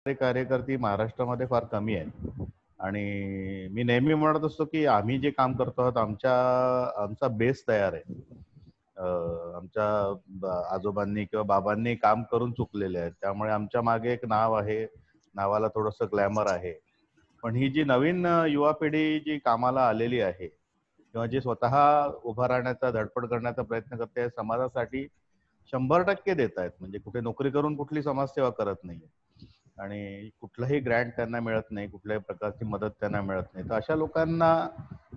कार्यकर्ते महाराष्ट्रामध्ये फार कमी आहेत आणि मी नेहमी म्हणत असतो की आम्ही जे काम करतो आहोत आमचा बेस तयार आहे. आमच्या आजोबांनी किंवा बाबांनी काम करून चुकलेले आहेत, त्यामुळे आमच्या मागे एक नाव आहे, नावाला थोडंसं ग्लॅमर आहे. पण ही जी नवीन युवा पिढी जी कामाला आलेली आहे किंवा जे स्वतः उभा राहण्याचा धडपड करण्याचा प्रयत्न करते समाजासाठी 100% देत आहेत. म्हणजे कुठे नोकरी करून कुठली समाजसेवा करत नाहीये आणि कुठलंही ग्रँट त्यांना मिळत नाही, कुठल्याही प्रकारची मदत त्यांना मिळत नाही. तर अशा लोकांना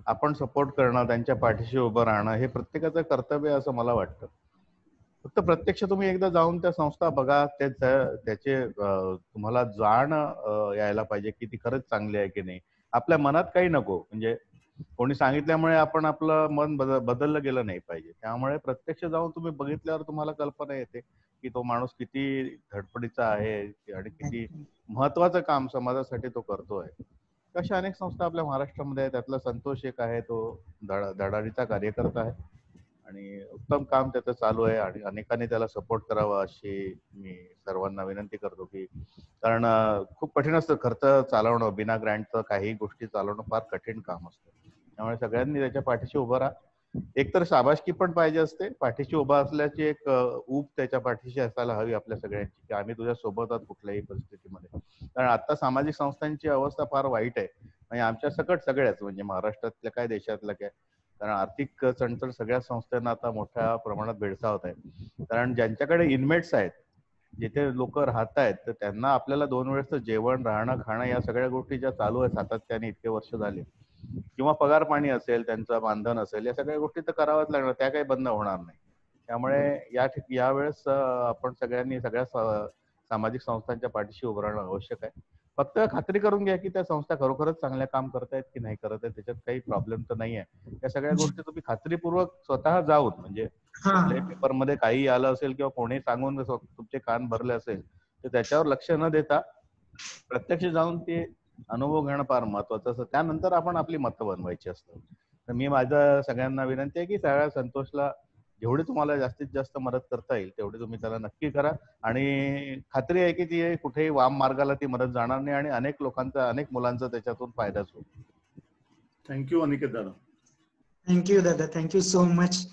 आपण सपोर्ट करणं, त्यांच्या पाठीशी उभं राहणं हे प्रत्येकाचं कर्तव्य आहे असं मला वाटतं. फक्त प्रत्यक्ष तुम्ही एकदा जाऊन त्या संस्था बघा, त्याचे तुम्हाला जाण यायला पाहिजे की ती खरंच चांगली आहे की नाही. आपल्या मनात काही नको, म्हणजे कोणी सांगितल्यामुळे आपण आपलं मन बदललं गेलं नाही पाहिजे. त्यामुळे प्रत्यक्ष जाऊन तुम्ही बघितल्यावर तुम्हाला कल्पना येते की तो माणूस किती धडपडीचा आहे आणि किती महत्वाचं काम समाजासाठी तो करतोय. अशा अनेक संस्था आपल्या महाराष्ट्रामध्ये आहेत. त्यातला संतोष एक आहे, तो धडाडीचा कार्यकर्ता आहे आणि उत्तम काम त्याचं चालू आहे आणि अनेकांनी त्याला सपोर्ट करावा अशी मी सर्वांना विनंती करतो. की कारण खूप कठीण असतं खर्च चालवणं, बिना ग्रँटचं काही गोष्टी चालवणं फार कठीण काम असतं. त्यामुळे सगळ्यांनी त्याच्या पाठीशी उभं राहा. एकतर शाबासकी पण पाहिजे असते, पाठीशी उभा असल्याची एक ऊब त्याच्या पाठीशी असायला हवी आपल्या सगळ्यांची, की आम्ही तुझ्या सोबत आहोत कुठल्याही परिस्थितीमध्ये. कारण आता सामाजिक संस्थांची अवस्था फार वाईट आहे. म्हणजे आमच्या सकट सगळ्याच, म्हणजे महाराष्ट्रातल्या काय, देशातल्या काय. कारण आर्थिक चणचण सगळ्या संस्थांना आता मोठ्या प्रमाणात भेडसावत आहे. कारण ज्यांच्याकडे इनमेट्स आहेत, जिथे लोक राहत आहेत, तर त्यांना आपल्याला 2 वेळचं जेवण, राहणं, खाणं या सगळ्या गोष्टी ज्या चालू आहेत सातत्याने इतके वर्ष झाले, किंवा पगार पाणी असेल, त्यांचं मानधन असेल, या सगळ्या गोष्टी तर कराव्याच लागणार, त्या काही बंद होणार नाही. त्यामुळे यावेळेस आपण सगळ्यांनी सगळ्या सामाजिक संस्थांच्या पाठीशी उभं राहणं आवश्यक आहे. फक्त खात्री करून घ्या की त्या संस्था खरोखरच चांगल्या काम करतायत की नाही करत आहेत, त्याच्यात काही प्रॉब्लेम तर नाही आहे. या सगळ्या गोष्टी तुम्ही खात्रीपूर्वक स्वतः जाऊन, म्हणजे कुठल्याही पेपरमध्ये काही आलं असेल किंवा कोणी सांगून तुमचे कान भरले असेल, तर त्याच्यावर लक्ष न देता प्रत्यक्ष जाऊन ते अनुभव घेणं फार महत्वाचं असतं. त्यानंतर आपण आपली मतं बनवायची असतात. तर मी माझ्या सगळ्यांना विनंती आहे की सगळ्या संतोषला जेवढी तुम्हाला जास्तीत जास्त मदत करता येईल तेवढी तुम्ही त्याला नक्की करा. आणि खात्री आहे की ती कुठेही वाम मार्गाला ती मदत जाणार नाही आणि अनेक लोकांचा, अनेक मुलांचा त्याच्यातून फायदाच होईल. थँक्यू अनिकेत दादा. थँक्यू दादा, थँक्यू सो मच.